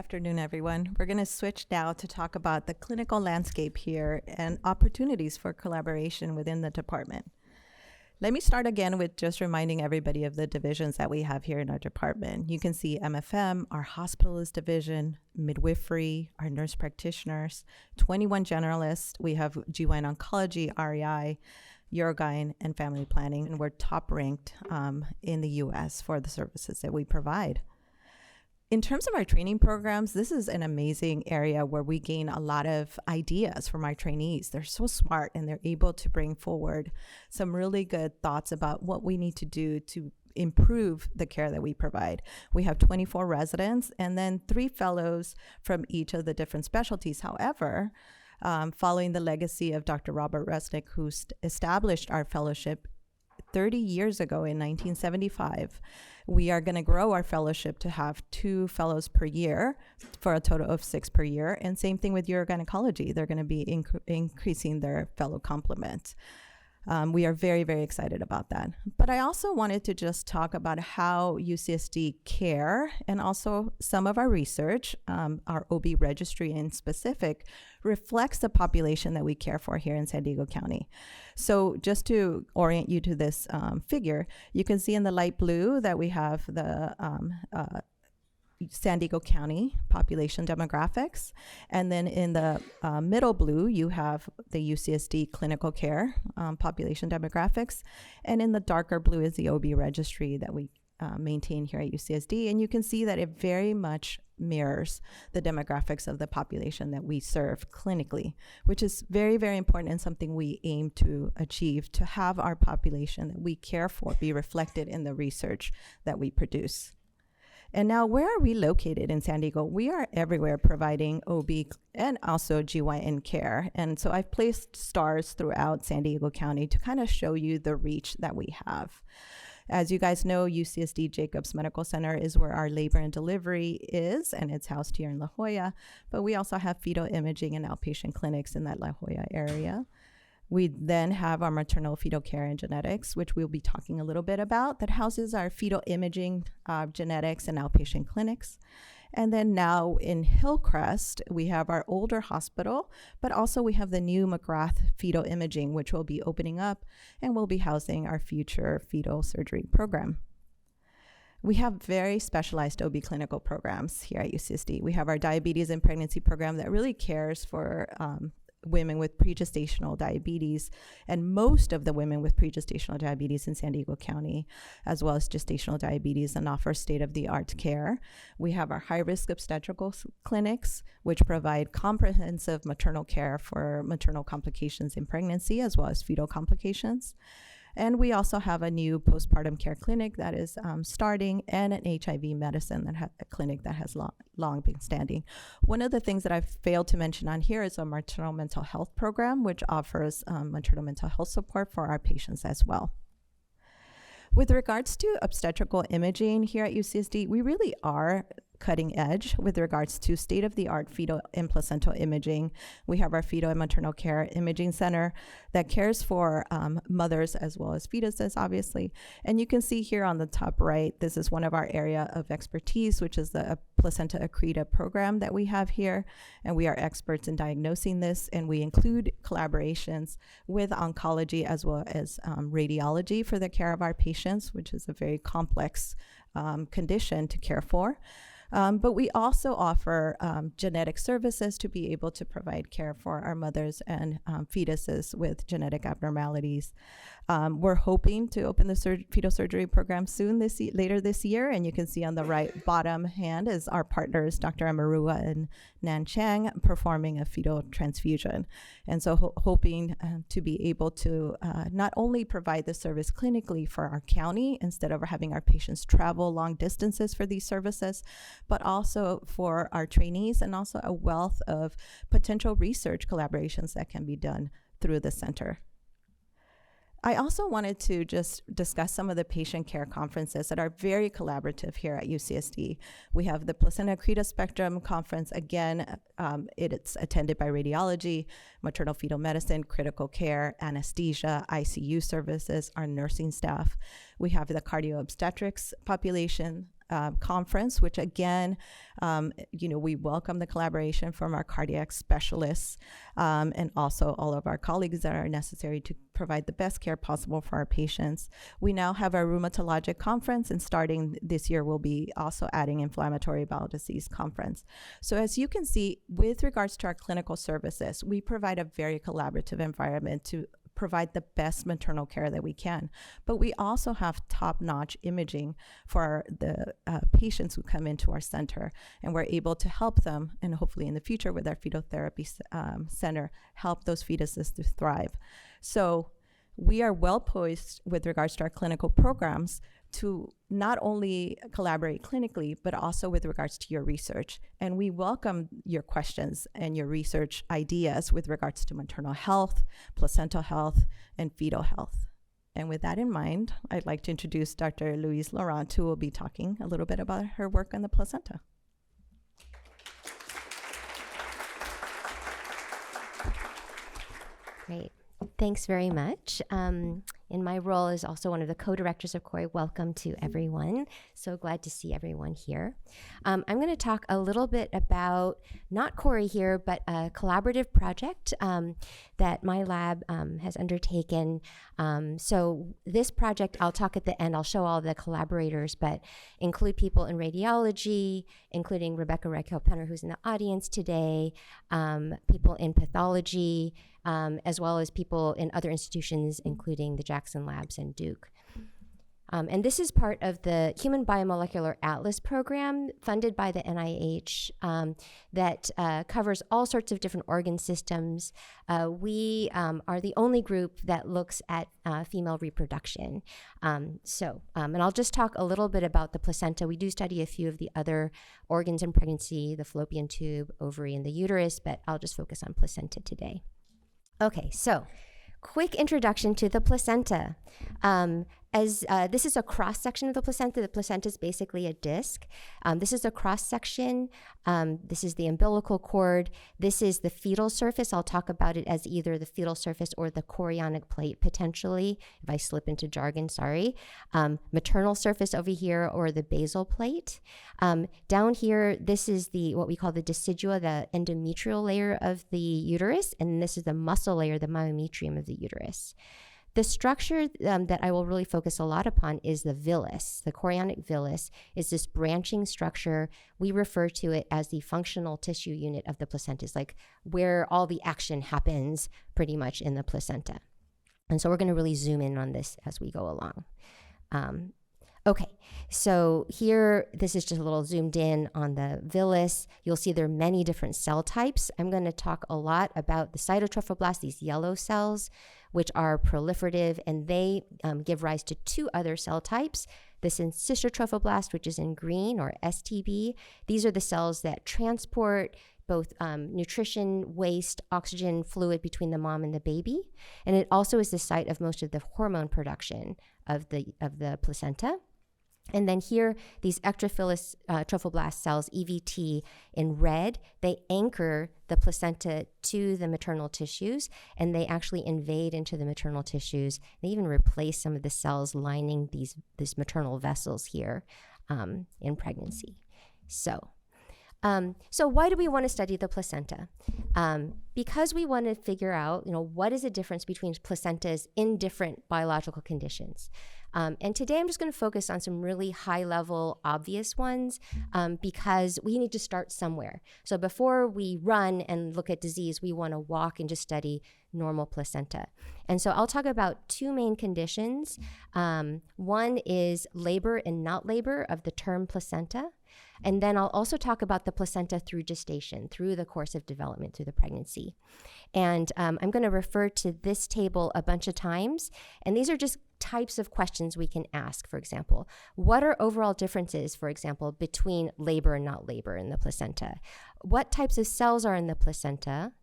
afternoon, everyone. We're going to switch now to talk about the clinical landscape here and opportunities for collaboration within the department. Let me start again with just reminding everybody of the divisions that we have here in our department. You can see MFM, our hospitalist division, midwifery, our nurse practitioners, 21 generalists. We have GYN oncology, REI, Urogyn, and family planning, and we're top ranked in the US for the services that we provide. In terms of our training programs, this is an amazing area where we gain a lot of ideas from our trainees. They're so smart and they're able to bring forward some really good thoughts about what we need to do to improve the care that we provide. We have 24 residents and then 3 fellows from each of the different specialties. However, following the legacy of Dr. Robert Resnick, who established our fellowship 30 years ago in 1975, we are going to grow our fellowship to have 2 fellows per year for a total of 6 per year. And same thing with urogynecology. They're going to be increasing their fellow complement. We are very, very excited about that. But I also wanted to just talk about how UCSD care and also some of our research, our OB registry in specific, reflects the population that we care for here in San Diego County. So just to orient you to this figure, you can see in the light blue that we have the San Diego County population demographics. And then in the middle blue, you have the UCSD clinical care population demographics. And in the darker blue is the OB registry that we maintain here at UCSD. And you can see that it very much mirrors the demographics of the population that we serve clinically, which is very, very important and something we aim to achieve, to have our population that we care for be reflected in the research that we produce. And now, where are we located in San Diego? We are everywhere providing OB and also GYN care. And so I've placed stars throughout San Diego County to kind of show you the reach that we have. As you guys know, UCSD Jacobs Medical Center is where our labor and delivery is, and it's housed here in La Jolla. But we also have fetal imaging and outpatient clinics in that La Jolla area. We then have our maternal fetal care and genetics, which we'll be talking a little bit about, that houses our fetal imaging, genetics, and outpatient clinics. And then now in Hillcrest, we have our older hospital, but also we have the new McGrath fetal imaging, which will be opening up and will be housing our future fetal surgery program. We have very specialized OB clinical programs here at UCSD. We have our diabetes and pregnancy program that really cares for women with pregestational diabetes, and most of the women with pregestational diabetes in San Diego County, as well as gestational diabetes, and offer state-of-the-art care. We have our high-risk obstetrical clinics, which provide comprehensive maternal care for maternal complications in pregnancy, as well as fetal complications. And we also have a new postpartum care clinic that is starting, and an HIV medicine a clinic that has long been standing. One of the things that I've failed to mention on here is a maternal mental health program, which offers maternal mental health support for our patients as well. With regards to obstetrical imaging here at UCSD, we really are cutting edge with regards to state-of-the-art fetal and placental imaging. We have our fetal and maternal care imaging center that cares for mothers as well as fetuses, obviously. And you can see here on the top right, this is one of our area of expertise, which is the placenta accreta program that we have here. And we are experts in diagnosing this, and we include collaborations with oncology as well as radiology for the care of our patients, which is a very complex condition to care for. But we also offer genetic services to be able to provide care for our mothers and fetuses with genetic abnormalities. We're hoping to open the fetal surgery program soon, later this year. And you can see on the right bottom hand is our partners, Dr. Amarua and Nan Chang, performing a fetal transfusion. And so hoping to be able to not only provide the service clinically for our county, instead of having our patients travel long distances for these services, but also for our trainees, and also a wealth of potential research collaborations that can be done through the center. I also wanted to just discuss some of the patient care conferences that are very collaborative here at UCSD. We have the Placenta Accreta Spectrum Conference. Again, it's attended by radiology, maternal fetal medicine, critical care, anesthesia, ICU services, our nursing staff. We have the cardio obstetrics population conference, which again, we welcome the collaboration from our cardiac specialists and also all of our colleagues that are necessary to provide the best care possible for our patients. We now have our rheumatologic conference, and starting this year, we'll be also adding inflammatory bowel disease conference. So as you can see, with regards to our clinical services, we provide a very collaborative environment to provide the best maternal care that we can. But we also have top-notch imaging for the patients who come into our center, and we're able to help them, and hopefully in the future with our fetal therapy center, help those fetuses to thrive. So we are well poised with regards to our clinical programs to not only collaborate clinically, but also with regards to your research. And we welcome your questions and your research ideas with regards to maternal health, placental health, and fetal health. And with that in mind, I'd like to introduce Dr. Louise Laurent, who will be talking a little bit about her work on the placenta. Great. Thanks very much. In my role as also one of the co-directors of CORI, welcome to everyone. So glad to see everyone here. I'm going to talk a little bit about, not CORI here, but a collaborative project that my lab has undertaken. So this project, I'll talk at the end, I'll show all the collaborators, but include people in radiology, including Rebecca Reichel-Penner, who's in the audience today, people in pathology, as well as people in other institutions, including the Jackson Labs and Duke. And this is part of the Human Biomolecular Atlas program funded by the NIH that covers all sorts of different organ systems. We are the only group that looks at female reproduction. And I'll just talk a little bit about the placenta. We do study a few of the other organs in pregnancy, the fallopian tube, ovary, and the uterus, but I'll just focus on placenta today. Okay, so quick introduction to the placenta. This is a cross-section of the placenta is basically a disc. This is a cross-section. This is the umbilical cord. This is the fetal surface. I'll talk about it as either the fetal surface or the chorionic plate, potentially, if I slip into jargon, sorry. Maternal surface over here, or the basal plate. Down here, this is what we call the decidua, the endometrial layer of the uterus, and this is the muscle layer, the myometrium of the uterus. The structure that I will really focus a lot upon is the villus. The chorionic villus is this branching structure. We refer to it as the functional tissue unit of the placenta. It's like where all the action happens pretty much in the placenta. And so we're going to really zoom in on this as we go along. Okay, so here, this is just a little zoomed in on the villus. You'll see there are many different cell types. I'm going to talk a lot about the cytotrophoblasts, these yellow cells, which are proliferative, and they give rise to two other cell types. The syncytial trophoblast, which is in green, or STB. These are the cells that transport both nutrition, waste, oxygen, fluid between the mom and the baby. And it also is the site of most of the hormone production of the placenta. And then here, these ectrophilous trophoblast cells, EVT, in red, they anchor the placenta to the maternal tissues, and they actually invade into the maternal tissues. They even replace some of the cells lining these maternal vessels here in pregnancy. So why do we want to study the placenta? Because we want to figure out, what is the difference between placentas in different biological conditions. And today I'm just going to focus on some really high-level, obvious ones because we need to start somewhere. So before we run and look at disease, we want to walk and just study normal placenta. And so I'll talk about two main conditions. One is labor and not labor of the term placenta. And then I'll also talk about the placenta through gestation, through the course of development, through the pregnancy. And I'm going to refer to this table a bunch of times. And these are just types of questions we can ask. For example, what are overall differences, for example, between labor and not labor in the placenta? What types of cells are in the placenta?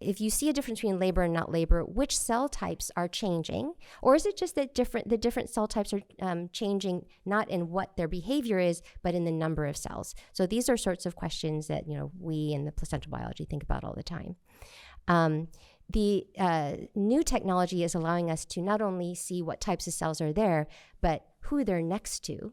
If you see a difference between labor and not labor, which cell types are changing? Or is it just that the different cell types are changing not in what their behavior is, but in the number of cells? So these are sorts of questions that we in the placental biology think about all the time. The new technology is allowing us to not only see what types of cells are there, but who they're next to,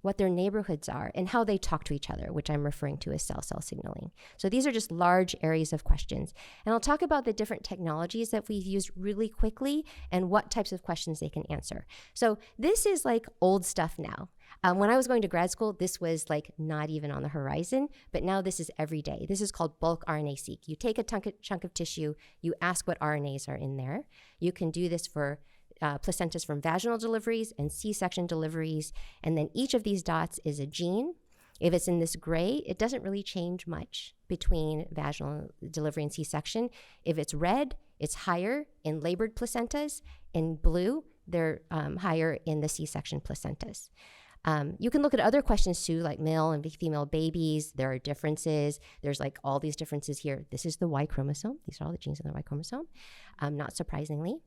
what their neighborhoods are, and how they talk to each other, which I'm referring to as cell-cell signaling. So these are just large areas of questions. And I'll talk about the different technologies that we've used really quickly and what types of questions they can answer. So this is like old stuff now. When I was going to grad school, this was like not even on the horizon, but now this is every day. This is called bulk RNA-seq. You take a chunk of tissue, you ask what RNAs are in there. You can do this for placentas from vaginal deliveries and C-section deliveries, and then each of these dots is a gene. If it's in this gray, it doesn't really change much between vaginal delivery and C-section. If it's red, it's higher in labored placentas. In blue, they're higher in the C-section placentas. You can look at other questions too, like male and female babies. There are differences. There's like all these differences here. This is the Y chromosome. These are all the genes in the Y chromosome, not surprisingly.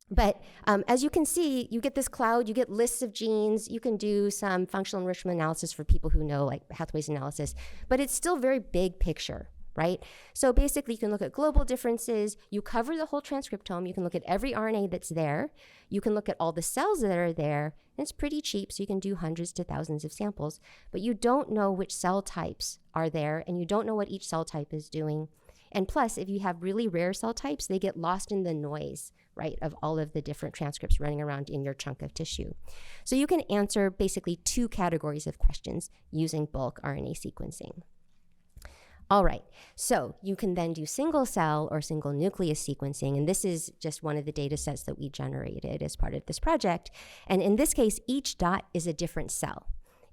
But as you can see, you get this cloud, you get lists of genes. You can do some functional enrichment analysis for people who know like pathways analysis, but it's still very big picture, right? So basically you can look at global differences. You cover the whole transcriptome. You can look at every RNA that's there. You can look at all the cells that are there. And it's pretty cheap, so you can do hundreds to thousands of samples, but you don't know which cell types are there, and you don't know what each cell type is doing. And plus, if you have really rare cell types, they get lost in the noise, right, of all of the different transcripts running around in your chunk of tissue. So you can answer basically 2 categories of questions using bulk RNA sequencing. All right, so you can then do single cell or single nucleus sequencing, and this is just one of the data sets that we generated as part of this project. And in this case, each dot is a different cell.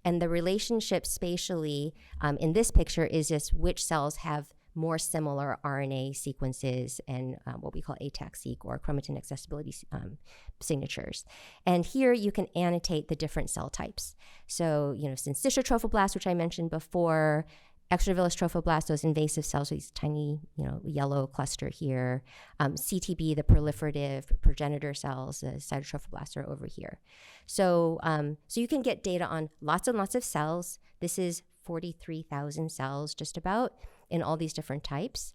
And the relationship spatially in this picture is just which cells have more similar RNA sequences and what we call ATAC-seq or chromatin accessibility signatures. And here you can annotate the different cell types. So, syncytial trophoblast, which I mentioned before, extravillous trophoblast, those invasive cells, these tiny, yellow cluster here. CTB, the proliferative progenitor cells, the cytotrophoblasts are over here. So, so you can get data on lots and lots of cells. This is 43,000 cells, just about, in all these different types.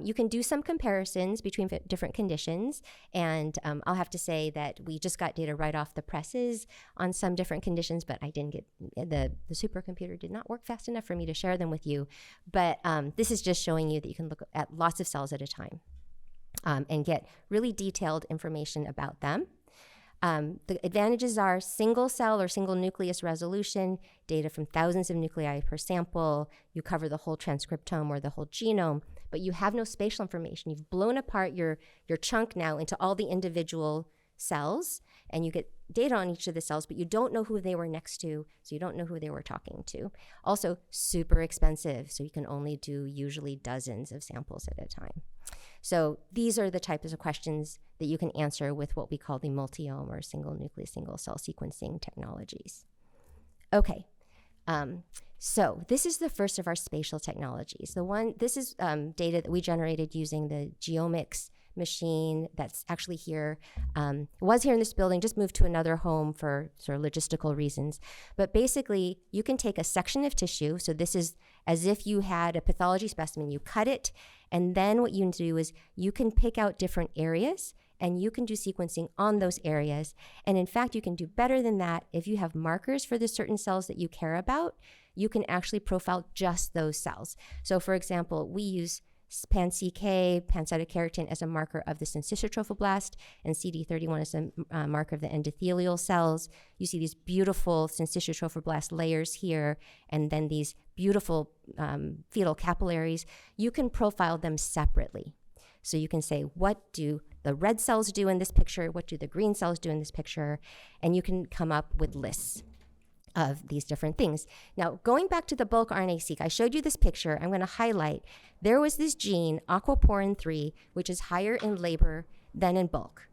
You can do some comparisons between different conditions, and I'll have to say that we just got data right off the presses on some different conditions, but I didn't get, the supercomputer did not work fast enough for me to share them with you. But this is just showing you that you can look at lots of cells at a time and get really detailed information about them. The advantages are single cell or single nucleus resolution, data from thousands of nuclei per sample. You cover the whole transcriptome or the whole genome, but you have no spatial information. You've blown apart your chunk now into all the individual cells, and you get data on each of the cells, but you don't know who they were next to, so you don't know who they were talking to. Also, super expensive, so you can only do usually dozens of samples at a time. So these are the types of questions that you can answer with what we call the multi-omic or single nucleus, single cell sequencing technologies. Okay, so this is the first of our spatial technologies. This is data that we generated using the GeoMix machine that's actually here, was here in this building, just moved to another home for sort of logistical reasons. But basically, you can take a section of tissue. So this is as if you had a pathology specimen. You cut it, and then what you do is you can pick out different areas, and you can do sequencing on those areas. And in fact, you can do better than that. If you have markers for the certain cells that you care about, you can actually profile just those cells. So for example, we use pan-CK, pan-cytokeratin as a marker of the syncytial trophoblast, and CD31 as a marker of the endothelial cells. You see these beautiful syncytial trophoblast layers here, and then these beautiful fetal capillaries. You can profile them separately. So you can say, what do the red cells do in this picture? What do the green cells do in this picture? And you can come up with lists of these different things. Now, going back to the bulk RNA-seq, I showed you this picture. I'm going to highlight. There was this gene, aquaporin-3, which is higher in labor than in bulk.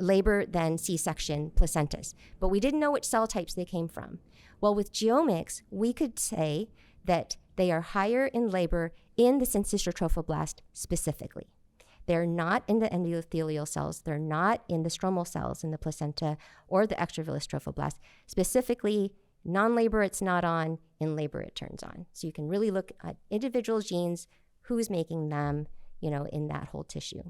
Labor than C-section placentas. But we didn't know which cell types they came from. Well, with GeoMix, we could say that they are higher in labor in the syncytial trophoblast specifically. They're not in the endothelial cells. They're not in the stromal cells in the placenta or the extravillous trophoblast. Specifically, non-labor it's not on, in labor it turns on. So you can really look at individual genes, who's making them, in that whole tissue.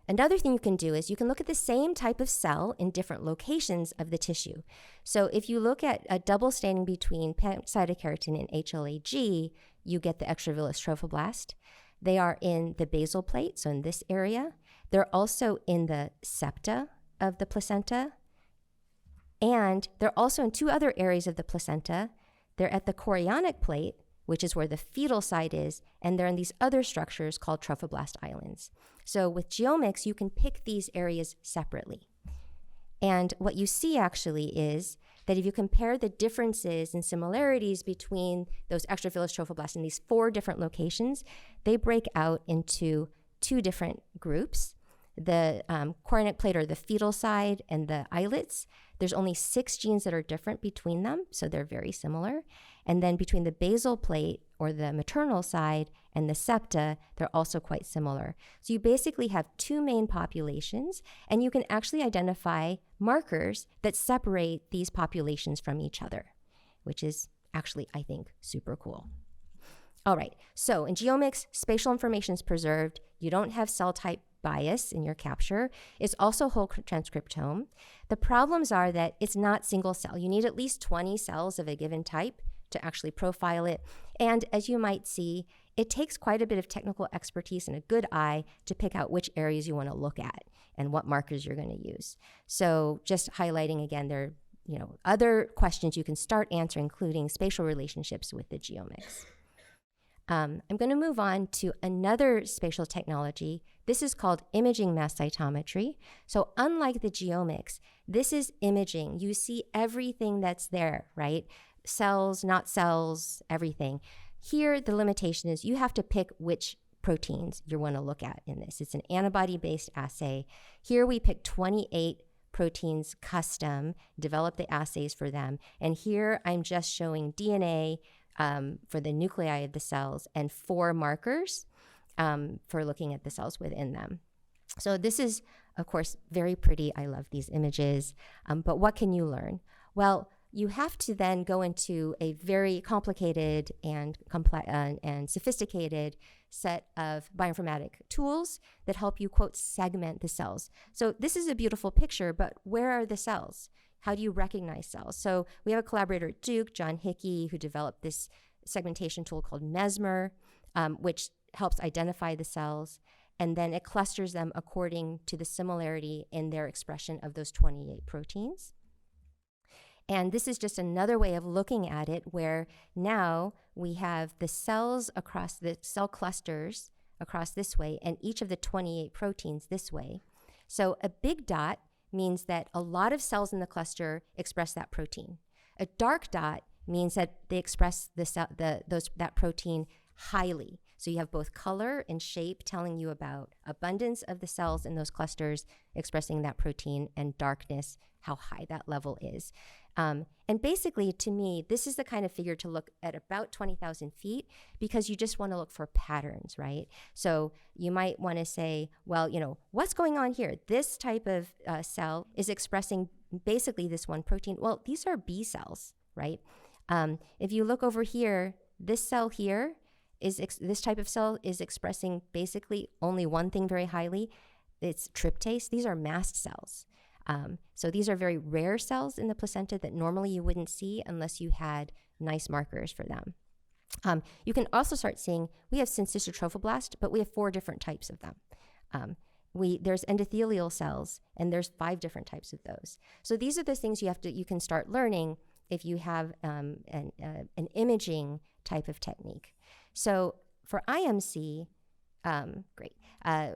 Another thing you can do is you can look at the same type of cell in different locations of the tissue. So if you look at a double staining between cytokeratin and HLA-G, you get the extravillous trophoblast. They are in the basal plate, so in this area. They're also in the septa of the placenta. And they're also in two other areas of the placenta. They're at the chorionic plate, which is where the fetal side is, and they're in these other structures called trophoblast islands. So with geomics, you can pick these areas separately. And what you see actually is that if you compare the differences and similarities between those extravillous trophoblasts in these 4 different locations, they break out into 2 different groups. The chorionic plate, or the fetal side, and the islets, there's only 6 genes that are different between them, so they're very similar. And then between the basal plate, or the maternal side, and the septa, they're also quite similar. So you basically have 2 main populations, and you can actually identify markers that separate these populations from each other, which is actually, I think, super cool. All right, so in geomics, spatial information is preserved. You don't have cell type bias in your capture. It's also whole transcriptome. The problems are that it's not single cell. You need at least 20 cells of a given type to actually profile it. And as you might see, it takes quite a bit of technical expertise and a good eye to pick out which areas you want to look at and what markers you're going to use. So just highlighting again, there are other questions you can start answering, including spatial relationships with the geomics. I'm going to move on to another spatial technology. This is called imaging mass cytometry. So unlike the geomics, this is imaging. You see everything that's there, right? Cells, not cells, everything. Here, the limitation is you have to pick which proteins you want to look at in this. It's an antibody-based assay. Here we pick 28 proteins custom, develop the assays for them. And here I'm just showing DNA for the nuclei of the cells and 4 markers for looking at the cells within them. So this is, of course, very pretty. I love these images. But what can you learn? Well, you have to then go into a very complicated and sophisticated set of bioinformatic tools that help you, quote, segment the cells. So this is a beautiful picture, but where are the cells? How do you recognize cells? So we have a collaborator at Duke, John Hickey, who developed this segmentation tool called Mesmer, which helps identify the cells, and then it clusters them according to the similarity in their expression of those 28 proteins. And this is just another way of looking at it, where now we have the cells across the cell clusters across this way, and each of the 28 proteins this way. So a big dot means that a lot of cells in the cluster express that protein. A dark dot means that they express that protein highly. So you have both color and shape telling you about abundance of the cells in those clusters expressing that protein, and darkness, how high that level is. And basically, to me, this is the kind of figure to look at about 20,000 feet, because you just want to look for patterns, right? So you might want to say, well, what's going on here? This type of cell is expressing basically this one protein. Well, these are B cells, right? If you look over here, this cell here, this type of cell is expressing basically only one thing very highly. It's tryptase. These are mast cells. So these are very rare cells in the placenta that normally you wouldn't see unless you had nice markers for them. You can also start seeing we have syncytial trophoblast, but we have 4 different types of them. There's endothelial cells, and there's 5 different types of those. So these are the things you can start learning if you have an imaging type of technique. So for IMC, great.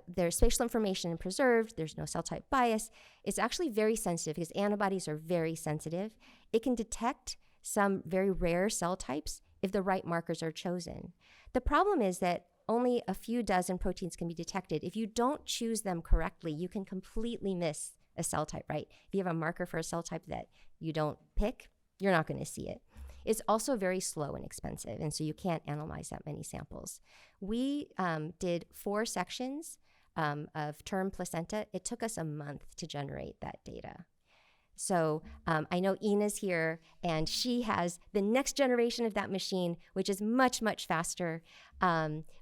There's spatial information preserved. There's no cell type bias. It's actually very sensitive because antibodies are very sensitive. It can detect some very rare cell types if the right markers are chosen. The problem is that only a few dozen proteins can be detected. If you don't choose them correctly, you can completely miss a cell type, right? If you have a marker for a cell type that you don't pick, you're not going to see it. It's also very slow and expensive, and so you can't analyze that many samples. We did 4 sections of term placenta. It took us a month to generate that data. So I know Ina's here, and she has the next generation of that machine, which is much, much faster.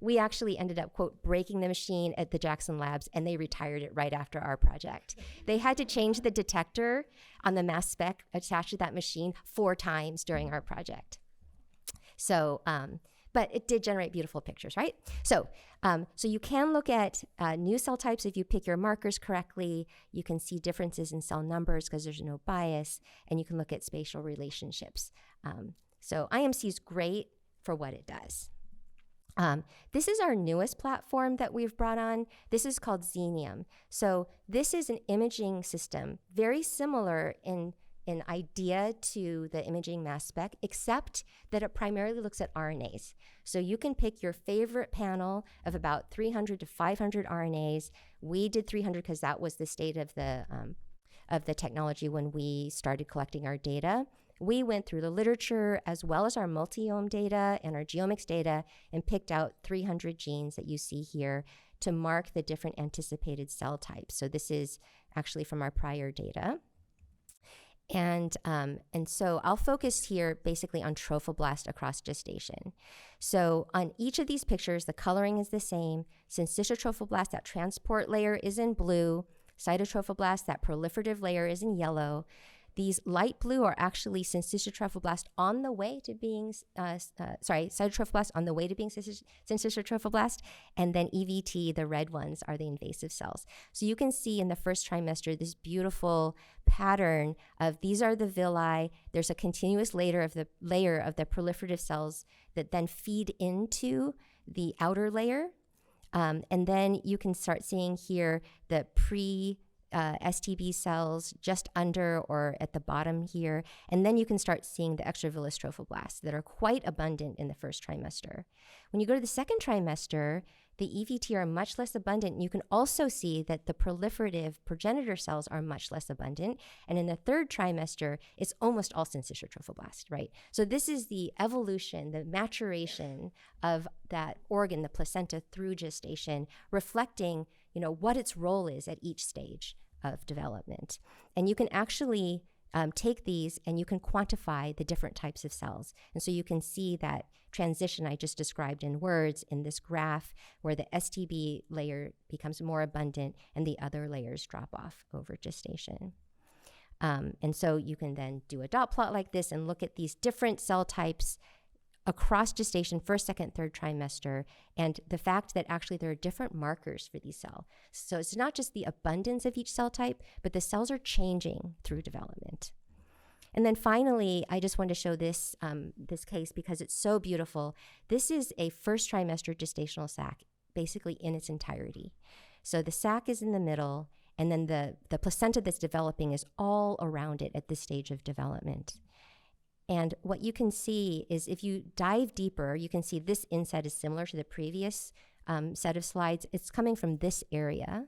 We actually ended up, quote, breaking the machine at the Jackson Labs, and they retired it right after our project. They had to change the detector on the mass spec attached to that machine 4 times during our project. So, but it did generate beautiful pictures, right? So you can look at new cell types if you pick your markers correctly. You can see differences in cell numbers because there's no bias, and you can look at spatial relationships. So IMC is great for what it does. This is our newest platform that we've brought on. This is called Xenium. So this is an imaging system, very similar in idea to the imaging mass spec, except that it primarily looks at RNAs. So you can pick your favorite panel of about 300 to 500 RNAs. We did 300 because that was the state of the technology when we started collecting our data. We went through the literature as well as our multi-omic data and our geomics data and picked out 300 genes that you see here to mark the different anticipated cell types. So this is actually from our prior data. And so I'll focus here basically on trophoblast across gestation. So on each of these pictures, the coloring is the same. Syncytial trophoblast, that transport layer is in blue. Cytotrophoblast, that proliferative layer, is in yellow. These light blue are actually syncytial trophoblast on the way to being, cytotrophoblast on the way to being syncytial trophoblast, and then EVT, the red ones, are the invasive cells. So you can see in the first trimester this beautiful pattern of these are the villi. There's a continuous layer of the proliferative cells that then feed into the outer layer. And then you can start seeing here the STB cells just under or at the bottom here. And then you can start seeing the extravillous trophoblasts that are quite abundant in the first trimester. When you go to the second trimester, the EVT are much less abundant. You can also see that the proliferative progenitor cells are much less abundant. And in the third trimester, it's almost all syncytial trophoblast, right? So this is the evolution, the maturation of that organ, the placenta, through gestation, reflecting, what its role is at each stage of development. And you can actually take these and you can quantify the different types of cells. And so you can see that transition I just described in words in this graph where the STB layer becomes more abundant and the other layers drop off over gestation. And so you can then do a dot plot like this and look at these different cell types across gestation, first, second, third trimester, and the fact that actually there are different markers for these cells. So it's not just the abundance of each cell type, but the cells are changing through development. And then finally, I just want to show this, this case because it's so beautiful. This is a first trimester gestational sac, basically in its entirety. So the sac is in the middle, and then the placenta that's developing is all around it at this stage of development. And what you can see is if you dive deeper, you can see this inset is similar to the previous set of slides. It's coming from this area.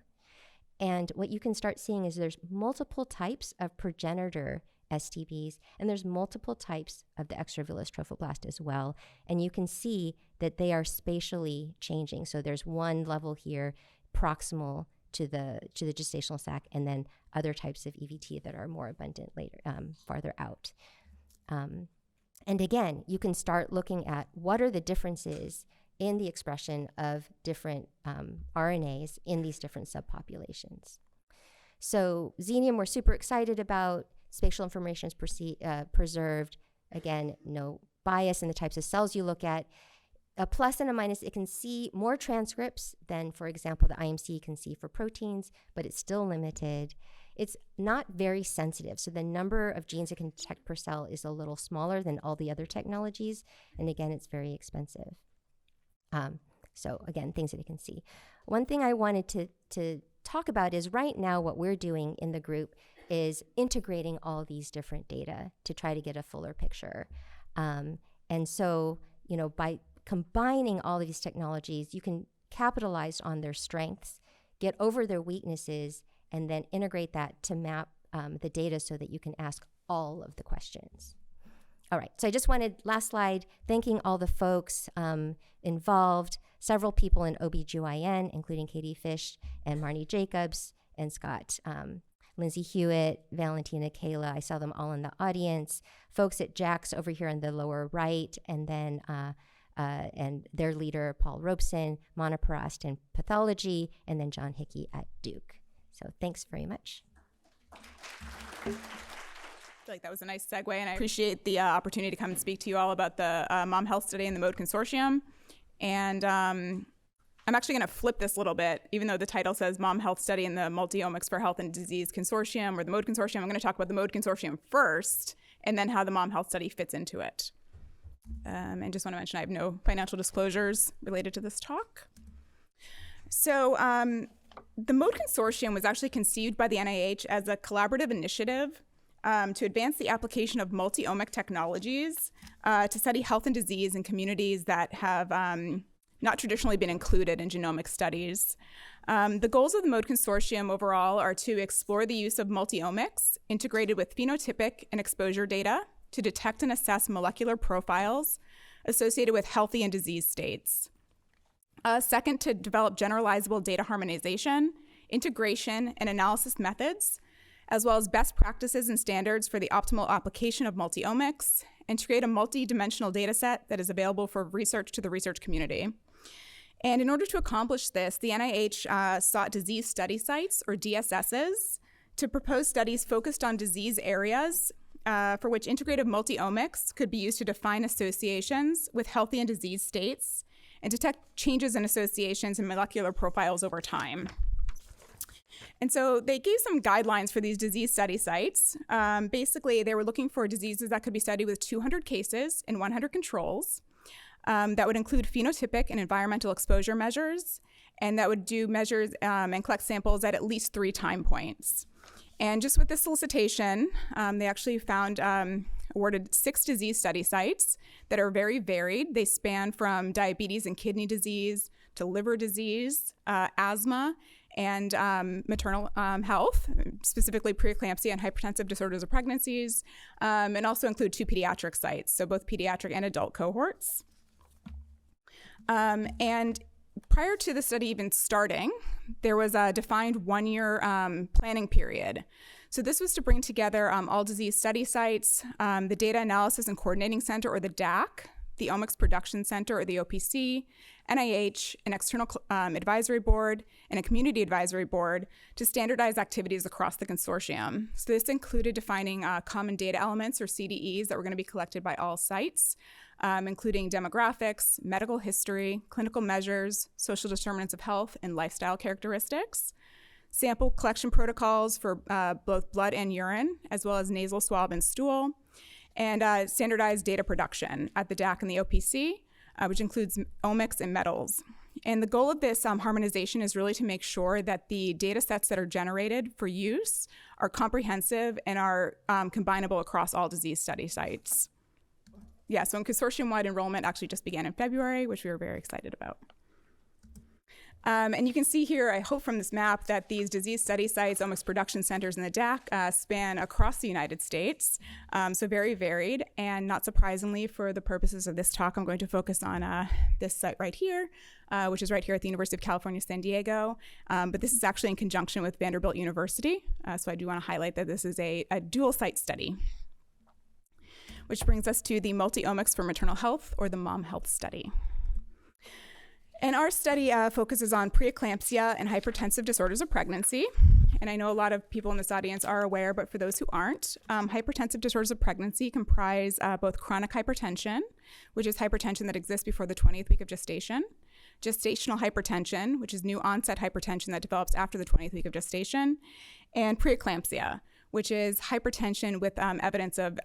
And what you can start seeing is there's multiple types of progenitor STBs, and there's multiple types of the extravillous trophoblast as well. And you can see that they are spatially changing. So there's one level here proximal to the gestational sac, and then other types of EVT that are more abundant later, farther out. And again, you can start looking at what are the differences in the expression of different RNAs in these different subpopulations. So Xenium, we're super excited about. Spatial information is preserved. Again, no bias in the types of cells you look at. A plus and a minus, it can see more transcripts than, for example, the IMC can see for proteins, but it's still limited. It's not very sensitive, so the number of genes it can detect per cell is a little smaller than all the other technologies, and again, it's very expensive. So again, things that it can see. One thing I wanted to talk about is right now what we're doing in the group is integrating all these different data to try to get a fuller picture. And so, by combining all of these technologies, you can capitalize on their strengths, get over their weaknesses, and then integrate that to map the data so that you can ask all of the questions. All right, so I just wanted, last slide, thanking all the folks involved, several people in OBGYN, including Katie Fish and Marni Jacobs and Scott Lindsay Hewitt, Valentina Kayla, I saw them all in the audience, folks at JAX over here in the lower right, and then and their leader, Paul Robeson, Mona Parast in pathology, and then John Hickey at Duke. So thanks very much. I feel like that was a nice segue, and I appreciate the opportunity to come and speak to you all about the Mom Health Study and the MOHD Consortium. And I'm actually going to flip this a little bit, even though the title says Mom Health Study and the Multi-Omics for Health and Disease Consortium, or the MOHD Consortium. I'm going to talk about the MOHD Consortium first, and then how the Mom Health Study fits into it. And just want to mention I have no financial disclosures related to this talk. So the MOHD Consortium was actually conceived by the NIH as a collaborative initiative to advance the application of multi-omic technologies to study health and disease in communities that have not traditionally been included in genomic studies. The goals of the MOHD Consortium overall are to explore the use of multi-omics integrated with phenotypic and exposure data to detect and assess molecular profiles associated with healthy and disease states. Second, to develop generalizable data harmonization, integration, and analysis methods, as well as best practices and standards for the optimal application of multi-omics, and to create a multi-dimensional data set that is available for research to the research community. And in order to accomplish this, the NIH sought disease study sites, or DSSs, to propose studies focused on disease areas for which integrative multi-omics could be used to define associations with healthy and disease states and detect changes in associations and molecular profiles over time. And so they gave some guidelines for these disease study sites. Basically, they were looking for diseases that could be studied with 200 cases and 100 controls. That would include phenotypic and environmental exposure measures, and that would do measures and collect samples at least 3 time points. And just with this solicitation, they actually awarded 6 disease study sites that are very varied. They span from diabetes and kidney disease to liver disease, asthma, and maternal health, specifically preeclampsia and hypertensive disorders of pregnancies, and also include 2 pediatric sites, so both pediatric and adult cohorts. And prior to the study even starting, there was a defined 1-year planning period. So this was to bring together all disease study sites, the Data Analysis and Coordinating Center, or the DAC, the Omics Production Center, or the OPC, NIH, an external advisory board, and a community advisory board to standardize activities across the consortium. So this included defining common data elements, or CDEs, that were going to be collected by all sites, including demographics, medical history, clinical measures, social determinants of health, and lifestyle characteristics, sample collection protocols for both blood and urine, as well as nasal swab and stool, and standardized data production at the DAC and the OPC, which includes omics and metals. And the goal of this harmonization is really to make sure that the data sets that are generated for use are comprehensive and are combinable across all disease study sites. Yeah, so consortium-wide enrollment actually just began in February, which we were very excited about. And you can see here, I hope from this map, that these disease study sites, omics production centers, and the DAC span across the United States, so very varied. And not surprisingly, for the purposes of this talk, I'm going to focus on this site right here, which is right here at the University of California, San Diego. But this is actually in conjunction with Vanderbilt University. So I do want to highlight that this is a dual site study, which brings us to the Multi-Omics for Maternal Health, or the Mom Health Study. And our study focuses on preeclampsia and hypertensive disorders of pregnancy. And I know a lot of people in this audience are aware, but for those who aren't, hypertensive disorders of pregnancy comprise both chronic hypertension, which is hypertension that exists before the 20th week of gestation, gestational hypertension, which is new onset hypertension that develops after the 20th week of gestation, and preeclampsia, which is hypertension with evidence of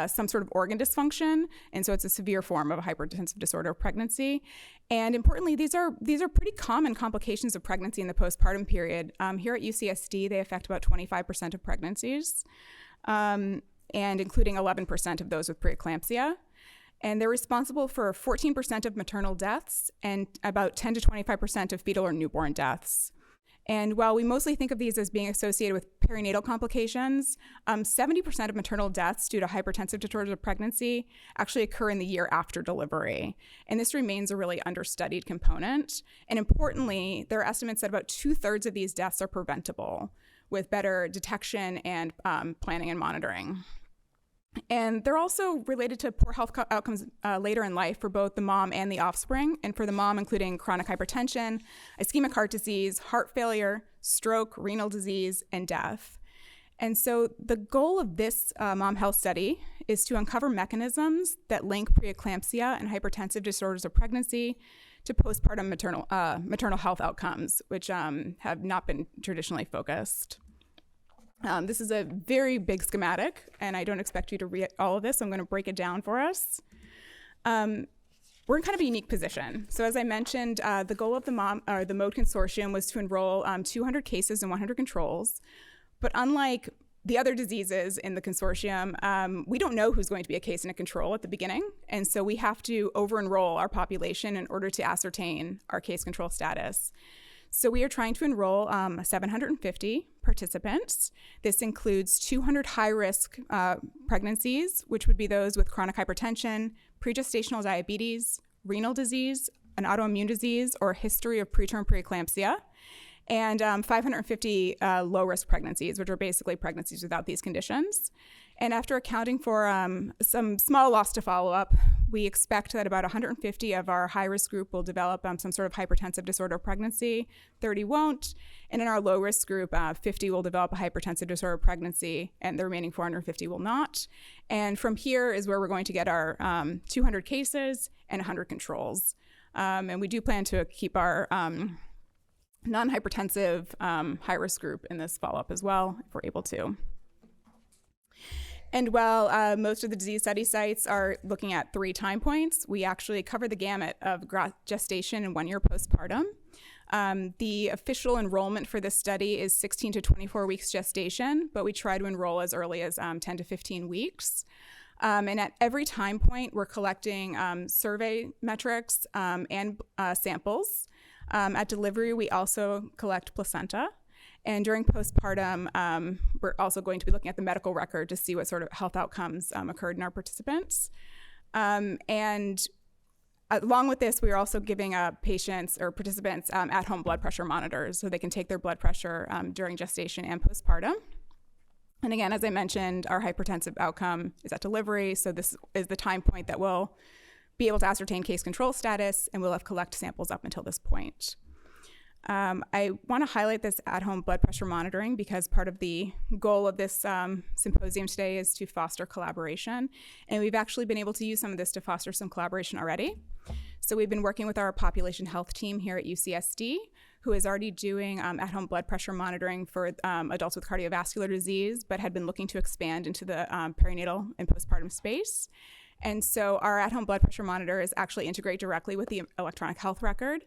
some sort of organ dysfunction, and so it's a severe form of a hypertensive disorder of pregnancy. And importantly, these are pretty common complications of pregnancy in the postpartum period. Here at UCSD, they affect about 25% of pregnancies, and including 11% of those with preeclampsia. And they're responsible for 14% of maternal deaths and about 10 to 25% of fetal or newborn deaths. And while we mostly think of these as being associated with perinatal complications, 70% of maternal deaths due to hypertensive disorders of pregnancy actually occur in the year after delivery. And this remains a really understudied component. And importantly, there are estimates that about 2/3 of these deaths are preventable, with better detection and planning and monitoring. And they're also related to poor health outcomes later in life for both the mom and the offspring, and for the mom including chronic hypertension, ischemic heart disease, heart failure, stroke, renal disease, and death. And so the goal of this mom health study is to uncover mechanisms that link preeclampsia and hypertensive disorders of pregnancy to postpartum maternal health outcomes, which have not been traditionally focused. This is a very big schematic, and I don't expect you to read all of this, so I'm going to break it down for us. We're in kind of a unique position. So as I mentioned, the goal of the MOHD Consortium was to enroll 200 cases and 100 controls. But unlike the other diseases in the consortium, we don't know who's going to be a case and a control at the beginning. And so we have to over-enroll our population in order to ascertain our case control status. So we are trying to enroll 750 participants. This includes 200 high-risk pregnancies, which would be those with chronic hypertension, pregestational diabetes, renal disease, an autoimmune disease, or a history of preterm preeclampsia, and 550 low-risk pregnancies, which are basically pregnancies without these conditions. And after accounting for some small loss to follow-up, we expect that about 150 of our high-risk group will develop some sort of hypertensive disorder of pregnancy, 30 won't, and in our low-risk group, 50 will develop a hypertensive disorder of pregnancy, and the remaining 450 will not. And from here is where we're going to get our 200 cases and 100 controls. And we do plan to keep our non-hypertensive high-risk group in this follow-up as well, if we're able to. And while most of the disease study sites are looking at 3 time points, we actually cover the gamut of gestation and 1 year postpartum. The official enrollment for this study is 16 to 24 weeks gestation, but we try to enroll as early as 10 to 15 weeks. And at every time point, we're collecting survey metrics and samples. At delivery, we also collect placenta. And during postpartum, we're also going to be looking at the medical record to see what sort of health outcomes occurred in our participants. And along with this, we are also giving patients or participants at-home blood pressure monitors so they can take their blood pressure during gestation and postpartum. And again, as I mentioned, our hypertensive outcome is at delivery, so this is the time point that we'll be able to ascertain case control status, and we'll have collect samples up until this point. I want to highlight this at-home blood pressure monitoring because part of the goal of this symposium today is to foster collaboration. And we've actually been able to use some of this to foster some collaboration already. So we've been working with our population health team here at UCSD, who is already doing at-home blood pressure monitoring for adults with cardiovascular disease, but had been looking to expand into the perinatal and postpartum space. And so our at-home blood pressure monitor is actually integrated directly with the electronic health record.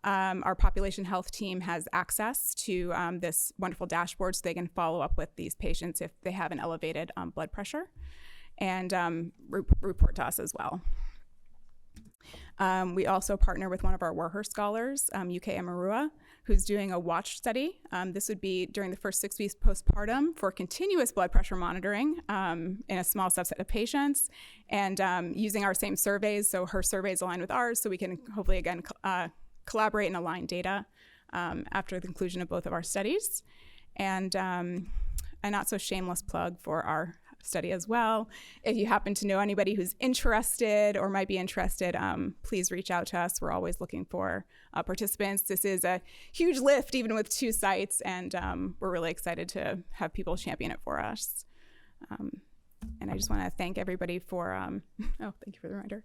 Our population health team has access to this wonderful dashboard so they can follow up with these patients if they have an elevated blood pressure and report to us as well. We also partner with one of our Warher scholars, UK Amarua, who's doing a watch study. This would be during the first 6 weeks postpartum for continuous blood pressure monitoring in a small subset of patients and using our same surveys. So her surveys align with ours so we can hopefully, again, collaborate and align data after the conclusion of both of our studies. And a not so shameless plug for our study as well. If you happen to know anybody who's interested or might be interested, please reach out to us. We're always looking for participants. This is a huge lift, even with 2 sites, and we're really excited to have people champion it for us. And I just want to thank everybody for, oh, thank you for the reminder.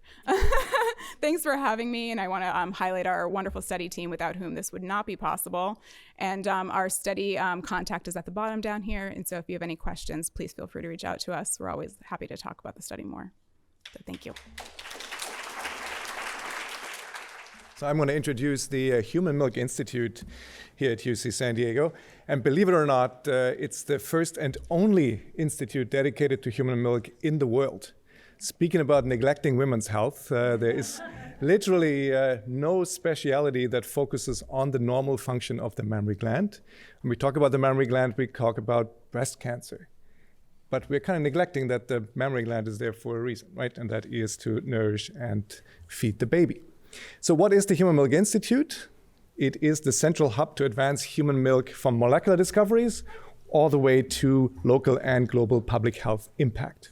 Thanks for having me. And I want to highlight our wonderful study team without whom this would not be possible. And our study contact is at the bottom down here. And so if you have any questions, please feel free to reach out to us. We're always happy to talk about the study more. So thank you. So I'm going to introduce the Human Milk Institute here at UC San Diego. And believe it or not, it's the first and only institute dedicated to human milk in the world. Speaking about neglecting women's health, there is literally no speciality that focuses on the normal function of the mammary gland. When we talk about the mammary gland, we talk about breast cancer. But we're kind of neglecting that the mammary gland is there for a reason, right? And that is to nourish and feed the baby. So what is the Human Milk Institute? It is the central hub to advance human milk from molecular discoveries all the way to local and global public health impact.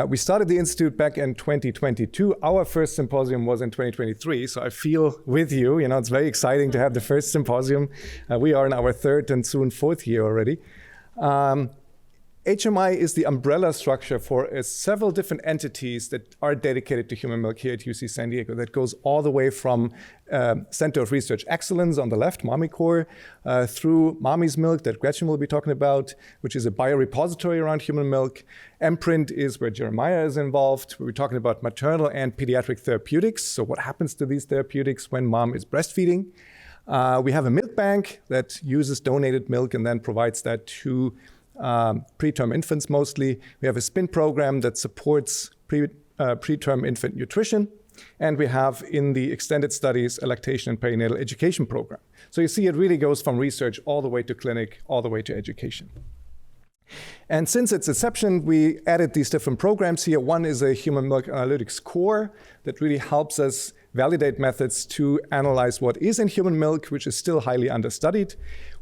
We started the Institute back in 2022. Our first symposium was in 2023, so I feel with you. You know, it's very exciting to have the first symposium. We are in our third and soon fourth year already. HMI is the umbrella structure for several different entities that are dedicated to human milk here at UC San Diego. That goes all the way from Center of Research Excellence on the left, Mommy Core, through Mommy's Milk that Gretchen will be talking about, which is a biorepository around human milk. Mprint is where Jeremiah is involved. We're talking about maternal and pediatric therapeutics. So what happens to these therapeutics when mom is breastfeeding? We have a milk bank that uses donated milk and then provides that to preterm infants mostly. We have a SPIN program that supports preterm infant nutrition. And we have in the extended studies a lactation and perinatal education program. So you see it really goes from research all the way to clinic, all the way to education. And since its inception, we added these different programs here. One is a human milk analytics core that really helps us validate methods to analyze what is in human milk, which is still highly understudied.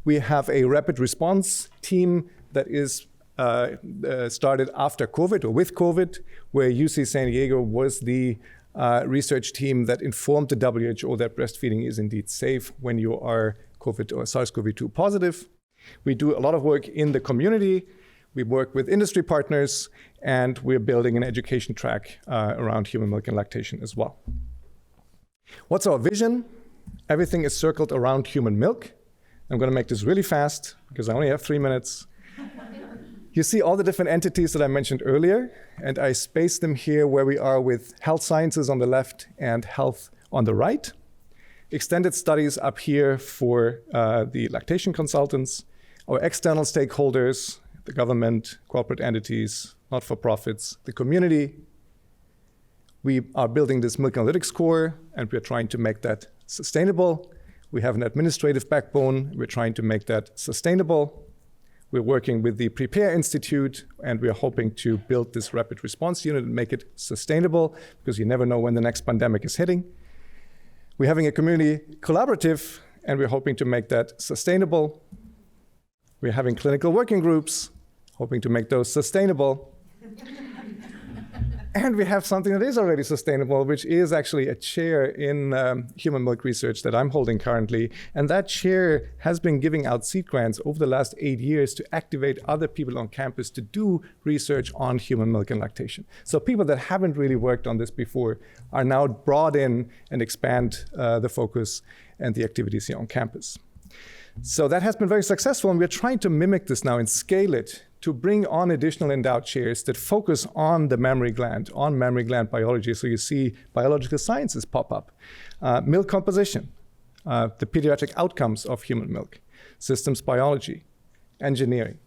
We have a rapid response team that is started after COVID or with COVID, where UC San Diego was the research team that informed the WHO that breastfeeding is indeed safe when you are COVID or SARS-CoV-2 positive. We do a lot of work in the community. We work with industry partners, and we're building an education track around human milk and lactation as well. What's our vision? Everything is circled around human milk. I'm going to make this really fast because I only have 3 minutes. You see all the different entities that I mentioned earlier, and I spaced them here where we are with health sciences on the left and health on the right. Extended studies up here for the lactation consultants, our external stakeholders, the government, corporate entities, not-for-profits, the community. We are building this milk analytics core, and we're trying to make that sustainable. We have an administrative backbone. We're trying to make that sustainable. We're working with the Prepare Institute, and we're hoping to build this rapid response unit and make it sustainable, because you never know when the next pandemic is hitting. We're having a community collaborative, and we're hoping to make that sustainable. We're having clinical working groups, hoping to make those sustainable. And we have something that is already sustainable, which is actually a chair in human milk research that I'm holding currently. And that chair has been giving out seed grants over the last 8 years to activate other people on campus to do research on human milk and lactation. So people that haven't really worked on this before are now brought in and expand the focus and the activities here on campus. So that has been very successful, and we're trying to mimic this now and scale it to bring on additional endowed chairs that focus on the mammary gland, on mammary gland biology. So you see biological sciences pop up, milk composition, the pediatric outcomes of human milk, systems biology, engineering.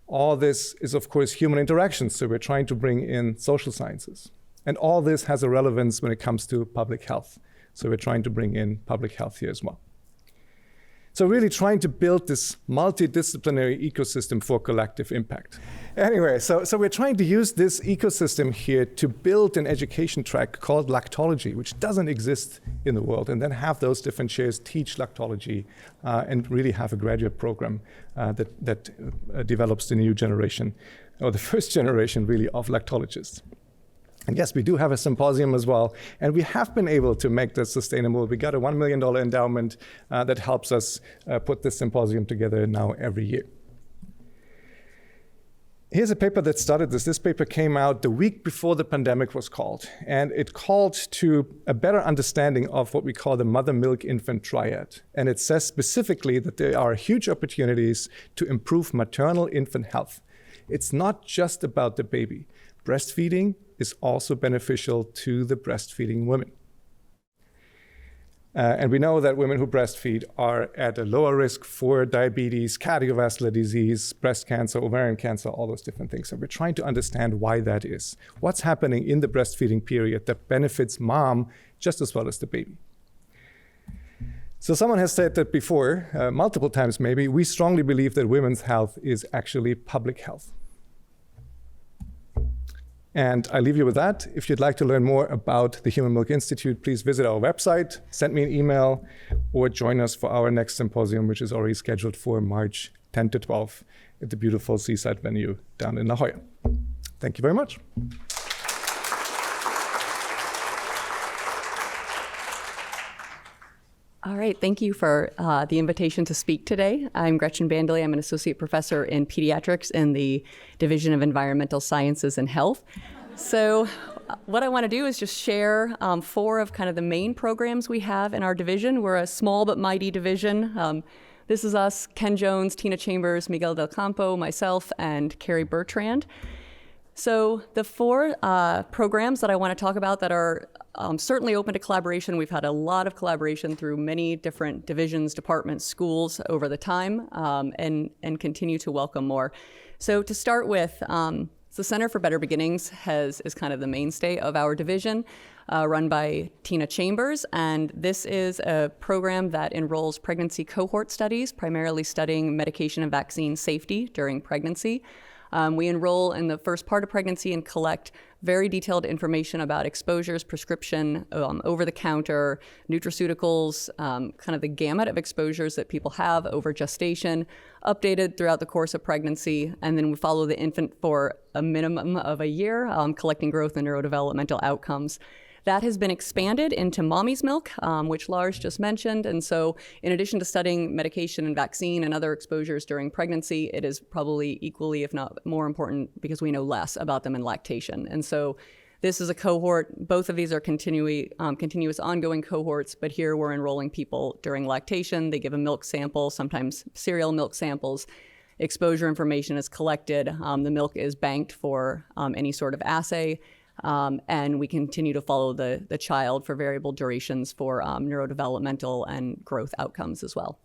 All this is, of course, human interaction, so we're trying to bring in social sciences. And all this has a relevance when it comes to public health. So we're trying to bring in public health here as well. So really trying to build this multidisciplinary ecosystem for collective impact. Anyway, so we're trying to use this ecosystem here to build an education track called lactology, which doesn't exist in the world, and then have those different chairs teach lactology and really have a graduate program that develops the new generation, or the first generation really of lactologists. And yes, we do have a symposium as well, and we have been able to make this sustainable. We got a $1 million endowment that helps us put this symposium together now every year. Here's a paper that started this. This paper came out the week before the pandemic was called, and it called to a better understanding of what we call the mother-milk-infant triad. And it says specifically that there are huge opportunities to improve maternal infant health. It's not just about the baby. Breastfeeding is also beneficial to the breastfeeding women. And we know that women who breastfeed are at a lower risk for diabetes, cardiovascular disease, breast cancer, ovarian cancer, all those different things. So we're trying to understand why that is. What's happening in the breastfeeding period that benefits mom just as well as the baby? So someone has said that before, multiple times maybe, we strongly believe that women's health is actually public health. And I leave you with that. If you'd like to learn more about the Human Milk Institute, please visit our website, send me an email, or join us for our next symposium, which is already scheduled for March 10 to 12 at the beautiful seaside venue down in La Jolla. Thank you very much. All right, thank you for the invitation to speak today. I'm Gretchen Bandoli. I'm an associate professor in pediatrics in the Division of Environmental Sciences and Health. So what I want to do is just share 4 of kind of the main programs we have in our division. We're a small but mighty division. This is us, Ken Jones, Tina Chambers, Miguel Del Campo, myself, and Carrie Bertrand. So the 4 programs that I want to talk about that are certainly open to collaboration. We've had a lot of collaboration through many different divisions, departments, schools over the time, and continue to welcome more. So to start with, the Center for Better Beginnings is kind of the mainstay of our division, run by Tina Chambers, and this is a program that enrolls pregnancy cohort studies, primarily studying medication and vaccine safety during pregnancy. We enroll in the first part of pregnancy and collect very detailed information about exposures, prescription, over-the-counter, nutraceuticals, kind of the gamut of exposures that people have over gestation, updated throughout the course of pregnancy, and then we follow the infant for a minimum of a year, collecting growth and neurodevelopmental outcomes. That has been expanded into mommy's milk, which Lars just mentioned. And so in addition to studying medication and vaccine and other exposures during pregnancy, it is probably equally, if not more important, because we know less about them in lactation. And so this is a cohort. Both of these are continuous ongoing cohorts, but here we're enrolling people during lactation. They give a milk sample, sometimes cereal milk samples. Exposure information is collected. The milk is banked for any sort of assay. And we continue to follow the child for variable durations for neurodevelopmental and growth outcomes as well.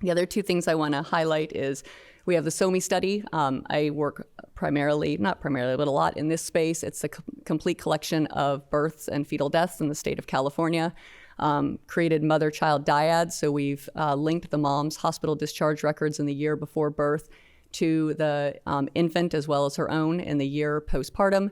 The other 2 things I want to highlight is we have the SOMI study. I work not primarily, but a lot in this space. It's a complete collection of births and fetal deaths in the state of California. Created mother-child dyads, so we've linked the mom's hospital discharge records in the year before birth to the infant as well as her own in the year postpartum.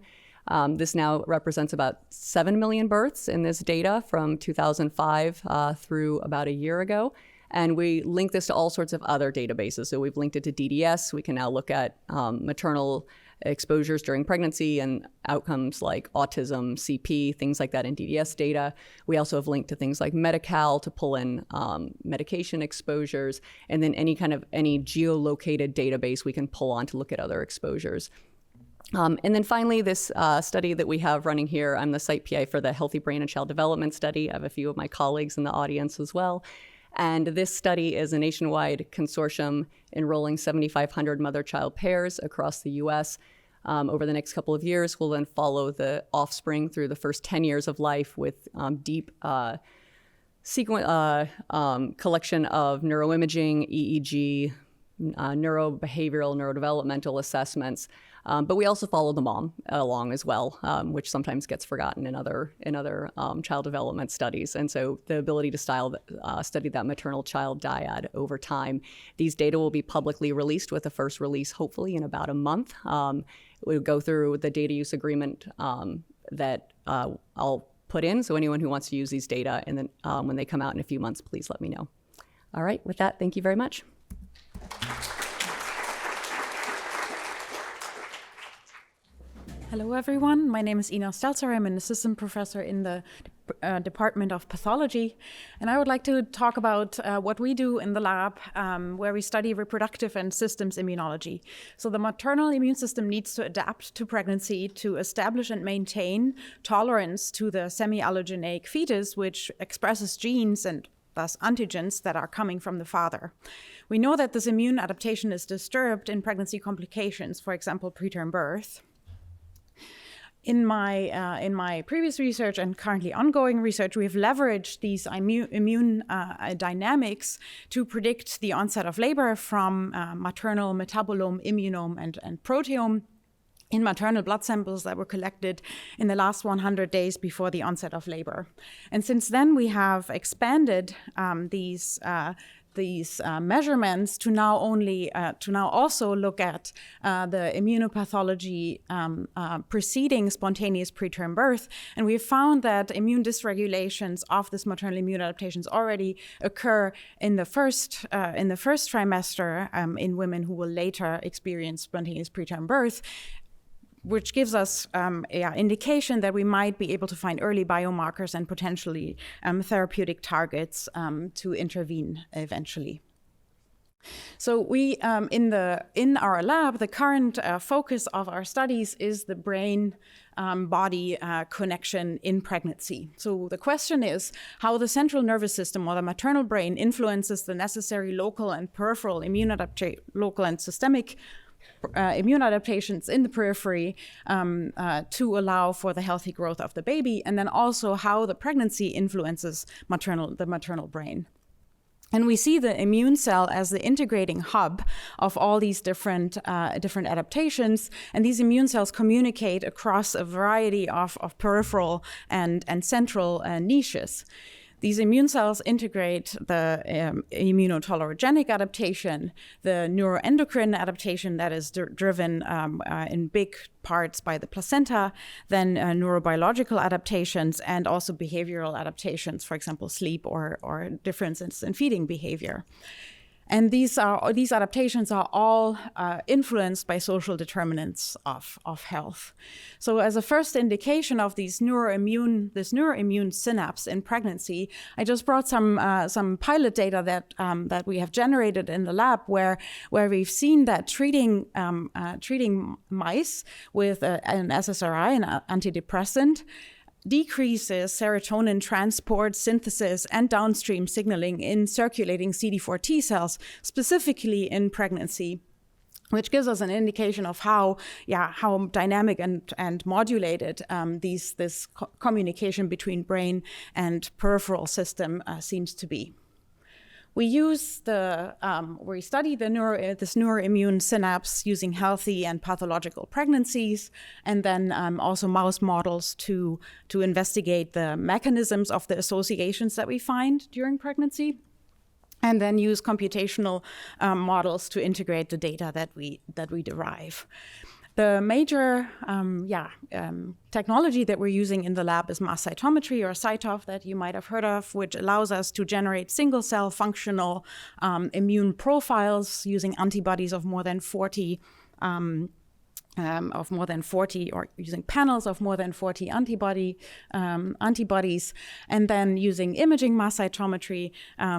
This now represents about 7 million births in this data from 2005 through about a year ago. And we link this to all sorts of other databases. So we've linked it to DDS. We can now look at maternal exposures during pregnancy and outcomes like autism, CP, things like that in DDS data. We also have linked to things like Medi-Cal to pull in medication exposures, and then any geolocated database we can pull on to look at other exposures. And then finally, this study that we have running here, I'm the site PI for the Healthy Brain and Child Development Study. I have a few of my colleagues in the audience as well. And this study is a nationwide consortium enrolling 7,500 mother-child pairs across the U.S. Over the next couple of years, we'll then follow the offspring through the first 10 years of life with deep collection of neuroimaging, EEG, neurobehavioral, neurodevelopmental assessments. But we also follow the mom along as well, which sometimes gets forgotten in other child development studies. And so the ability to study that maternal child dyad over time. These data will be publicly released with the first release hopefully in about a month. We'll go through the data use agreement that I'll put in. So anyone who wants to use these data, and then when they come out in a few months, please let me know. All right, with that, thank you very much. Hello, everyone. My name is Ina Stelzer. I'm an assistant professor in the Department of Pathology. And I would like to talk about what we do in the lab, where we study reproductive and systems immunology. So the maternal immune system needs to adapt to pregnancy to establish and maintain tolerance to the semi-allogenic fetus, which expresses genes and thus antigens that are coming from the father. We know that this immune adaptation is disturbed in pregnancy complications, for example, preterm birth. In my previous research and currently ongoing research, we have leveraged these immune dynamics to predict the onset of labor from maternal metabolome, immunome, and proteome in maternal blood samples that were collected in the last 100 days before the onset of labor. And since then, we have expanded these measurements to now also look at the immunopathology preceding spontaneous preterm birth, and we found that immune dysregulations of this maternal immune adaptations already occur in the first trimester in women who will later experience spontaneous preterm birth, which gives us indication that we might be able to find early biomarkers and potentially therapeutic targets to intervene eventually. So we, in our lab, the current focus of our studies is the brain-body connection in pregnancy. So the question is how the central nervous system or the maternal brain influences the necessary local and peripheral local and systemic immune adaptations in the periphery to allow for the healthy growth of the baby, and then also how the pregnancy influences the maternal brain. And we see the immune cell as the integrating hub of all these different adaptations, and these immune cells communicate across a variety of peripheral and central niches. These immune cells integrate the immunotolerogenic adaptation, the neuroendocrine adaptation that is driven in big parts by the placenta, then neurobiological adaptations, and also behavioral adaptations, for example, sleep or differences in feeding behavior. And these adaptations are all influenced by social determinants of health. So as a first indication of this neuroimmune synapse in pregnancy, I just brought some pilot data that we have generated in the lab where we've seen that treating mice with an SSRI, an antidepressant, decreases serotonin transport, synthesis, and downstream signaling in circulating CD4 T cells, specifically in pregnancy, which gives us an indication of how dynamic and modulated this communication between brain and peripheral system seems to be. We study this neuroimmune synapse using healthy and pathological pregnancies, and then also mouse models to investigate the mechanisms of the associations that we find during pregnancy, and then use computational models to integrate the data that we derive. The major technology that we're using in the lab is mass cytometry, or CyTOF, that you might have heard of, which allows us to generate single-cell functional immune profiles using antibodies of more than 40 or using panels of more than 40 antibodies, and then using imaging mass cytometry,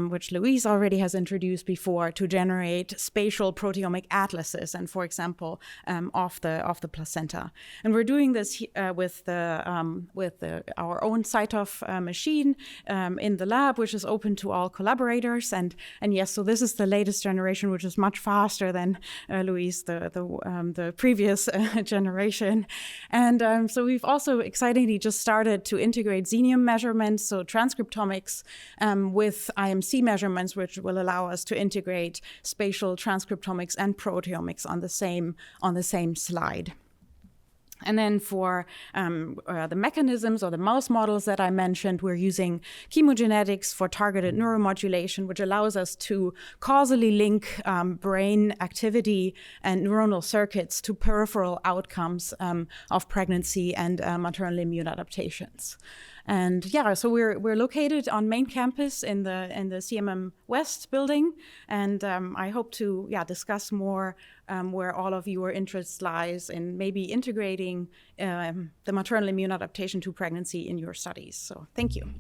which Louise already has introduced before, to generate spatial proteomic atlases, and for example, of the placenta. And we're doing this with our own CyTOF machine in the lab, which is open to all collaborators. And yes, so this is the latest generation, which is much faster than Louise, the previous generation. And so we've also excitingly just started to integrate xenium measurements, so transcriptomics, with IMC measurements, which will allow us to integrate spatial transcriptomics and proteomics on the same slide. And then for the mechanisms or the mouse models that I mentioned, we're using chemogenetics for targeted neuromodulation, which allows us to causally link brain activity and neuronal circuits to peripheral outcomes of pregnancy and maternal immune adaptations. And yeah, so we're located on main campus in the CMM West building, and I hope to discuss more where all of your interest lies in maybe integrating the maternal immune adaptation to pregnancy in your studies. So thank you.